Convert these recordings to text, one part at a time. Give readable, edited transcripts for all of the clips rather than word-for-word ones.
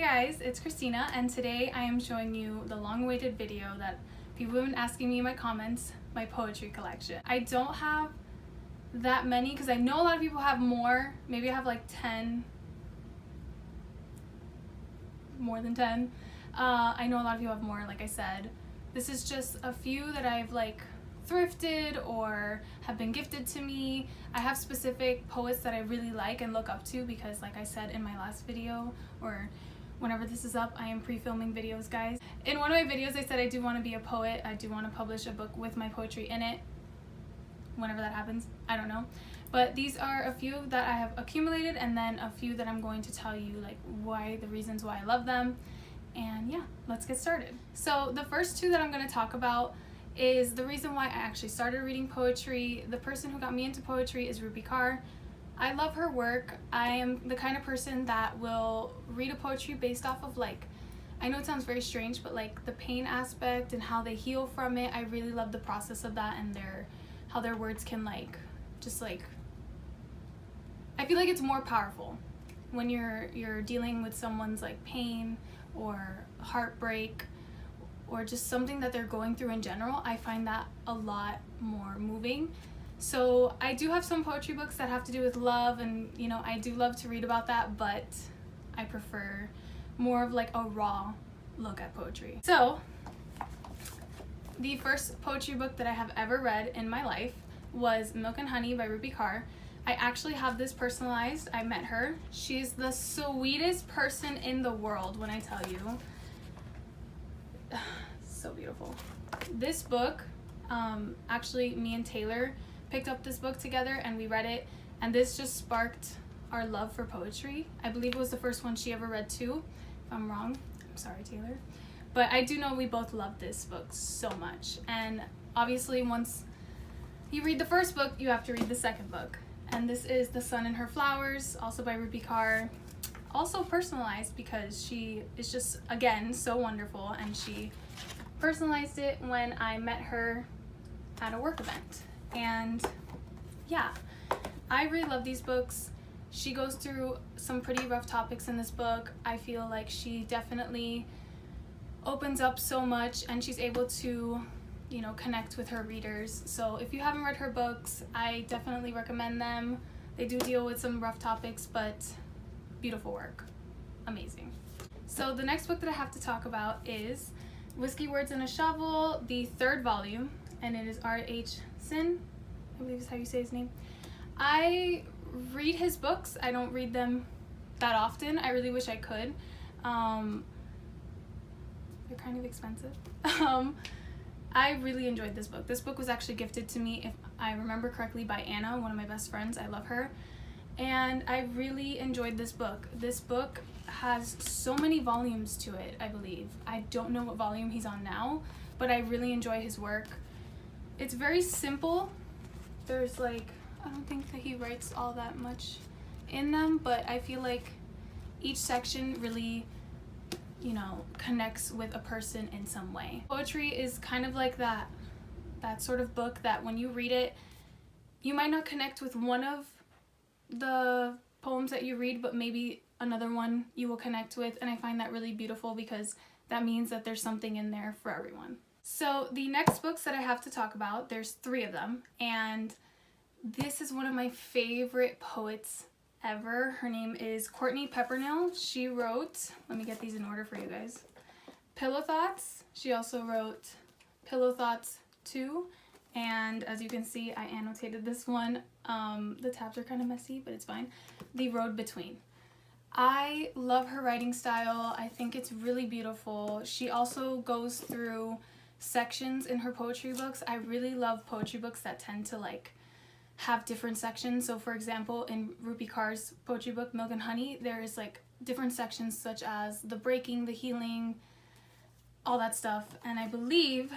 guys, it's Christina, and today I am showing you the long-awaited video that people have been asking me in my comments, my poetry collection. I don't have that many because I know a lot of people have more. Maybe I have like 10, more than 10. I know a lot of you have more, like I said. This is just a few that I've like thrifted or have been gifted to me. I have specific poets that I really like and look up to because, like I said in my last video, or whenever this is up, I am pre-filming videos, guys. In one of my videos I said I do want to be a poet. I do want to publish a book with my poetry in it. Whenever that happens, I don't know. But these are a few that I have accumulated, and then a few that I'm going to tell you like the reasons why I love them. And yeah, let's get started. So the first two that I'm going to talk about is the reason why I actually started reading poetry. The person who got me into poetry is Ruby Carr. I love her work. I am the kind of person that will read a poetry based off of, like, I know it sounds very strange, but like the pain aspect and how they heal from it. I really love the process of that, and how their words can like just like, I feel like it's more powerful when you're dealing with someone's like pain or heartbreak or just something that they're going through in general. I find that a lot more moving. So I do have some poetry books that have to do with love, and you know, I do love to read about that, but I prefer more of like a raw look at poetry. So the first poetry book that I have ever read in my life was Milk and Honey by Ruby Carr. I actually have this personalized. I met her. She's the sweetest person in the world, when I tell you. So beautiful. This book, actually me and Taylor picked up this book together and we read it, and this just sparked our love for poetry. I believe it was the first one she ever read too. If I'm wrong, I'm sorry, Taylor. But I do know we both love this book so much. And obviously once you read the first book, you have to read the second book. And this is The Sun and Her Flowers, also by Ruby Carr. Also personalized because she is just, again, so wonderful, and she personalized it when I met her at a work event. And yeah, I really love these books. She goes through some pretty rough topics in this book. I feel like she definitely opens up so much, and she's able to, you know, connect with her readers. So if you haven't read her books, I definitely recommend them. They do deal with some rough topics, but beautiful work. Amazing. So the next book that I have to talk about is Whiskey Words and a Shovel, the third volume, and it is R.H. Sin, I believe is how you say his name. I read his books. I don't read them that often. I really wish I could. They're kind of expensive. I really enjoyed this book. This book was actually gifted to me, if I remember correctly, by Anna, one of my best friends. I love her. And I really enjoyed this book. This book has so many volumes to it, I believe. I don't know what volume he's on now, but I really enjoy his work. It's very simple. There's like, I don't think that he writes all that much in them, but I feel like each section really, you know, connects with a person in some way. Poetry is kind of like that sort of book that when you read it, you might not connect with one of the poems that you read, but maybe another one you will connect with, and I find that really beautiful because that means that there's something in there for everyone. So the next books that I have to talk about, there's 3 of them, and this is one of my favorite poets ever. Her name is Courtney Peppernill. She wrote, let me get these in order for you guys, Pillow Thoughts. She also wrote Pillow Thoughts 2, and as you can see, I annotated this one. The tabs are kind of messy, but it's fine. The Road Between. I love her writing style. I think it's really beautiful. She also goes through sections in her poetry books. I really love poetry books that tend to like have different sections. So for example, in Ruby Carr's poetry book Milk and Honey, there is like different sections such as the breaking, the healing, all that stuff. And I believe,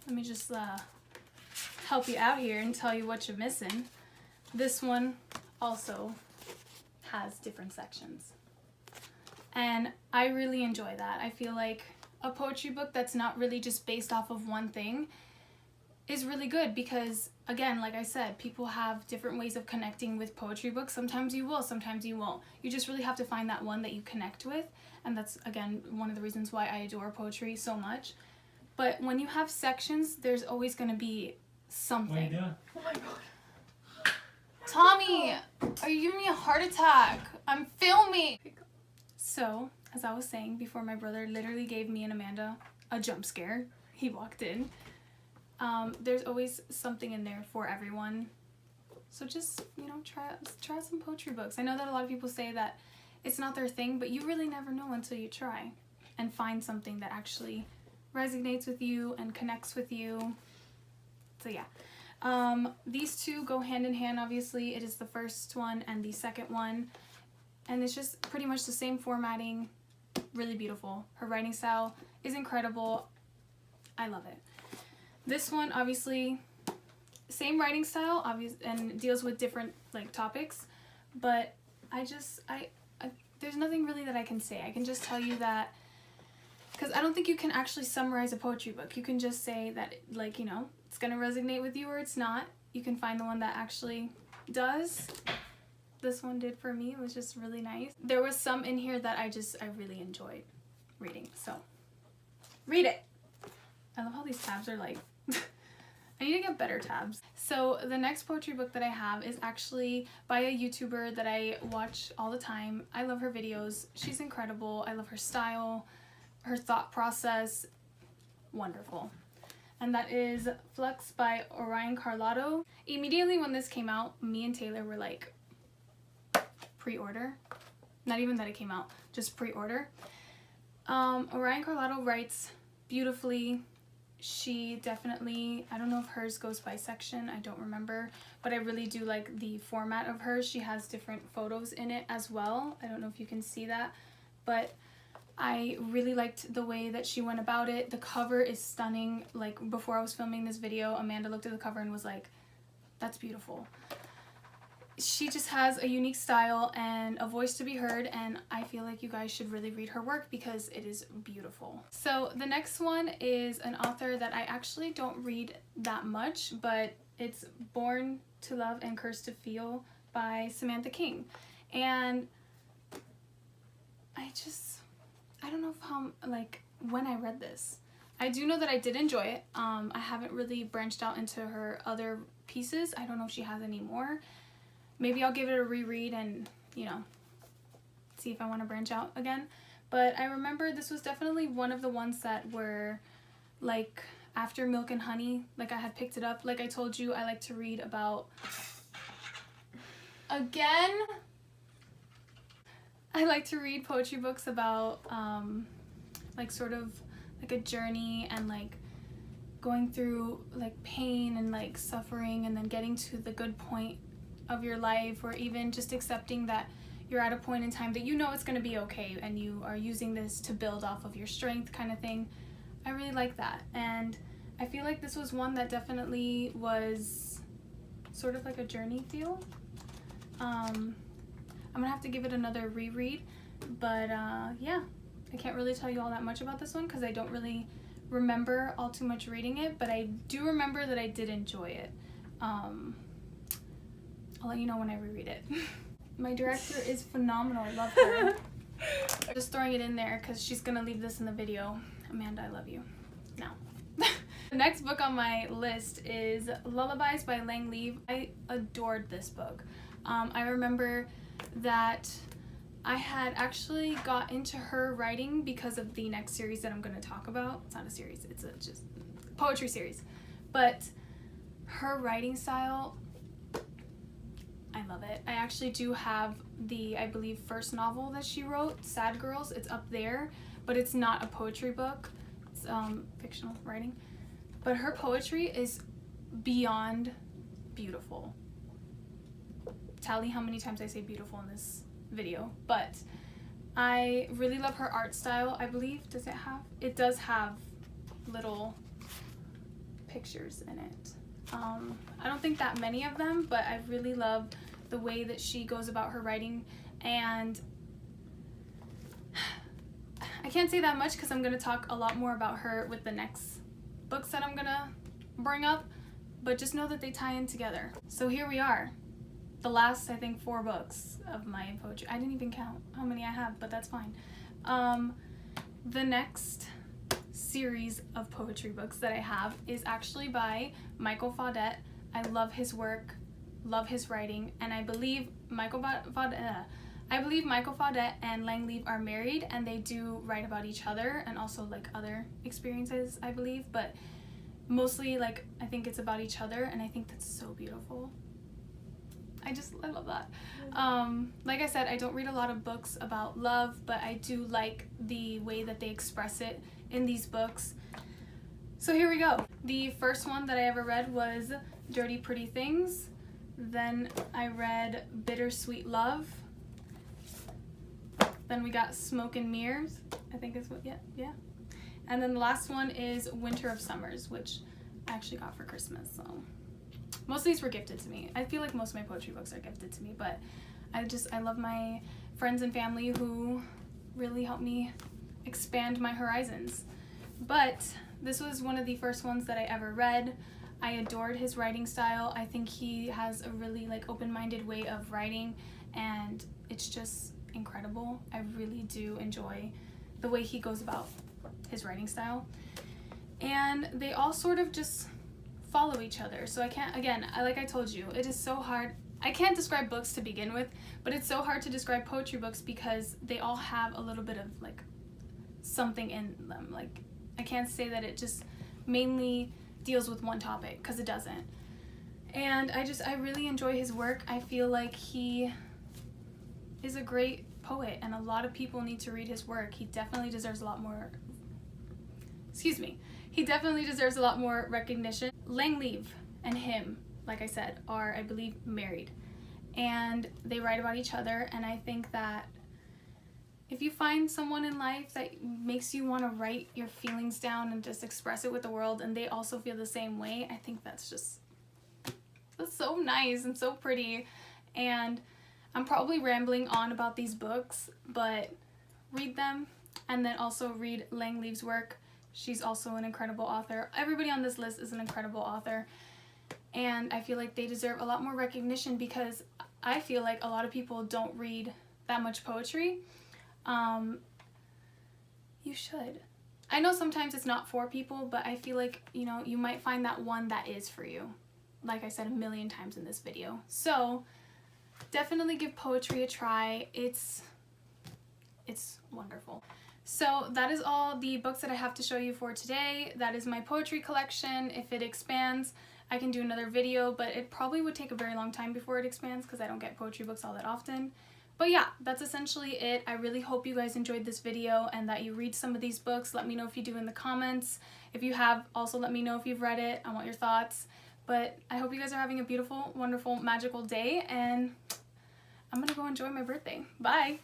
let me just help you out here and tell you what you're missing. This one also has different sections, and I really enjoy that. I feel like a poetry book that's not really just based off of one thing is really good because, again, like I said, people have different ways of connecting with poetry books. Sometimes you will, sometimes you won't. You just really have to find that one that you connect with, and that's, again, one of the reasons why I adore poetry so much. But when you have sections, there's always going to be something. What are you doing? Oh my god. Tommy, are you giving me a heart attack? I'm filming. So, as I was saying before, my brother literally gave me and Amanda a jump scare. He walked in. There's always something in there for everyone. So just, you know, try some poetry books. I know that a lot of people say that it's not their thing, but you really never know until you try and find something that actually resonates with you and connects with you. So yeah. These two go hand in hand, obviously. It is the first one and the second one. And it's just pretty much the same formatting. Really beautiful. Her writing style is incredible. I love it. This one, obviously, same writing style, and deals with different like topics, but I there's nothing really that I can say. I can just tell you that, because I don't think you can actually summarize a poetry book. You can just say that, like, you know, it's gonna resonate with you or it's not. You can find the one that actually does. This one did for me. It was just really nice. There was some in here that I really enjoyed reading, so read it. I love how these tabs are like, I need to get better tabs. So the next poetry book that I have is actually by a YouTuber that I watch all the time. I love her videos. She's incredible. I love her style, her thought process. Wonderful. And that is Flux by Orion Carlotto. Immediately when this came out, me and Taylor were like, pre-order. Not even that it came out, just pre-order. Orion Carlotto writes beautifully. She definitely, I don't know if hers goes by section, I don't remember, but I really do like the format of hers. She has different photos in it as well. I don't know if you can see that, but I really liked the way that she went about it. The cover is stunning. Like, before I was filming this video, Amanda looked at the cover and was like, that's beautiful. She just has a unique style and a voice to be heard, and I feel like you guys should really read her work because it is beautiful. So the next one is an author that I actually don't read that much, but it's Born to Love and Cursed to Feel by Samantha King. And I don't know how, like, when I read this. I do know that I did enjoy it. I haven't really branched out into her other pieces. I don't know if she has any more. Maybe I'll give it a reread and, you know, see if I want to branch out again. But I remember this was definitely one of the ones that were, like, after Milk and Honey. Like, I had picked it up. Like I told you, I like to read about... Again? I like to read poetry books about, like, sort of, like, a journey and, like, going through, like, pain and, like, suffering and then getting to the good point of your life, or even just accepting that you're at a point in time that you know it's going to be okay and you are using this to build off of your strength, kind of thing. I really like that, and I feel like this was one that definitely was sort of like a journey feel. I'm gonna have to give it another reread, but yeah, I can't really tell you all that much about this one because I don't really remember all too much reading it, but I do remember that I did enjoy it. I'll let you know when I reread it. My director is phenomenal. I love her. Just throwing it in there because she's gonna leave this in the video. Amanda, I love you. Now. The next book on my list is Lullabies by Lang Leave. I adored this book. I remember that I had actually got into her writing because of the next series that I'm going to talk about. It's not a series, it's a just poetry series. But her writing style, I love it. I actually do have the, I believe, first novel that she wrote, Sad Girls. It's up there, but it's not a poetry book. It's fictional writing. But her poetry is beyond beautiful. Tally how many times I say beautiful in this video, but I really love her art style. I believe, it does have little pictures in it. I don't think that many of them, but I really love the way that she goes about her writing, and I can't say that much because I'm going to talk a lot more about her with the next books that I'm going to bring up, but just know that they tie in together. So here we are. The last, I think, 4 books of my poetry. I didn't even count how many I have, but that's fine. The next series of poetry books that I have is actually by Michael Faudet. I love his work, love his writing, and I believe Michael Faudet and Lang Leave are married, and they do write about each other and also like other experiences, I believe, but mostly like I think it's about each other, and I think that's so beautiful. I love that. Like I said, I don't read a lot of books about love, but I do like the way that they express it in these books. So here we go. The first one that I ever read was Dirty Pretty Things. Then I read Bittersweet Love. Then we got Smoke and Mirrors, I think is what, yeah. And then the last one is Winter of Summers, which I actually got for Christmas, so. Most of these were gifted to me. I feel like most of my poetry books are gifted to me, but I love my friends and family who really helped me expand my horizons. But this was one of the first ones that I ever read. I adored his writing style. I think he has a really like open-minded way of writing, and it's just incredible. I really do enjoy the way he goes about his writing style. And they all sort of just follow each other. So I can't, again, like I told you, it is so hard. I can't describe books to begin with, but it's so hard to describe poetry books because they all have a little bit of like something in them. Like I can't say that it just mainly deals with one topic, because it doesn't. And I really enjoy his work. I feel like he is a great poet, and a lot of people need to read his work. He definitely deserves a lot more, he definitely deserves a lot more recognition. Lang Leave and him, like I said, are, I believe, married, and they write about each other, and I think that if you find someone in life that makes you want to write your feelings down and just express it with the world, and they also feel the same way, I think that's so nice and so pretty. And I'm probably rambling on about these books, but read them, and then also read Lang Leave's work. She's also an incredible author. Everybody on this list is an incredible author, and I feel like they deserve a lot more recognition because I feel like a lot of people don't read that much poetry. You should. I know sometimes it's not for people, but I feel like, you know, you might find that one that is for you. Like I said a million times in this video. So definitely give poetry a try. It's wonderful. So that is all the books that I have to show you for today. That is my poetry collection. If it expands, I can do another video, but it probably would take a very long time before it expands because I don't get poetry books all that often. But yeah, that's essentially it. I really hope you guys enjoyed this video and that you read some of these books. Let me know if you do in the comments. If you have, also let me know if you've read it. I want your thoughts. But I hope you guys are having a beautiful, wonderful, magical day, and I'm gonna go enjoy my birthday. Bye!